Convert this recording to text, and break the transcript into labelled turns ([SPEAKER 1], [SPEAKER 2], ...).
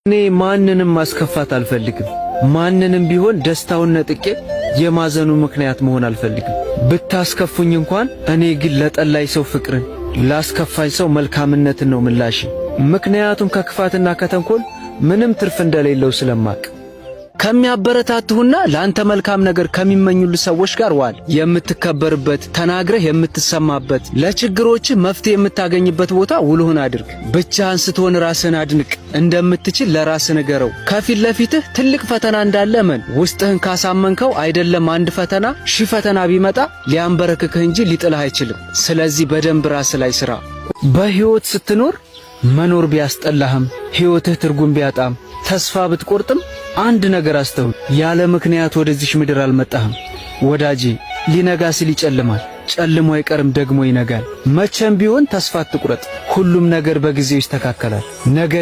[SPEAKER 1] እኔ ማንንም ማስከፋት አልፈልግም። ማንንም ቢሆን ደስታውን ነጥቄ የማዘኑ ምክንያት መሆን አልፈልግም። ብታስከፉኝ እንኳን እኔ ግን ለጠላይ ሰው ፍቅርን፣ ላስከፋኝ ሰው መልካምነትን ነው ምላሽ። ምክንያቱም ከክፋትና ከተንኮል ምንም ትርፍ እንደሌለው ስለማቅ። ከሚያበረታቱህና ለአንተ መልካም ነገር ከሚመኙልህ ሰዎች ጋር ዋል። የምትከበርበት፣ ተናግረህ የምትሰማበት፣ ለችግሮች መፍትሄ የምታገኝበት ቦታ ውልህን አድርግ። ብቻህን ስትሆን ራስህን አድንቅ። እንደምትችል ለራስህ ንገረው። ከፊት ለፊትህ ትልቅ ፈተና እንዳለ እመን። ውስጥህን ካሳመንከው አይደለም አንድ ፈተና 1000 ፈተና ቢመጣ ሊያንበረክክህ እንጂ ሊጥልህ አይችልም። ስለዚህ በደንብ ራስህ ላይ ስራ። በሕይወት ስትኖር መኖር ቢያስጠላህም፣ ሕይወትህ ትርጉም ቢያጣም፣ ተስፋ ብትቆርጥም አንድ ነገር አስተውል። ያለ ምክንያት ወደዚህ ምድር አልመጣህም ወዳጄ። ሊነጋ ሲል ይጨልማል፣ ጨልሞ አይቀርም ደግሞ ይነጋል። መቼም ቢሆን ተስፋ አትቁረጥ። ሁሉም ነገር በጊዜው ይስተካከላል። ነገ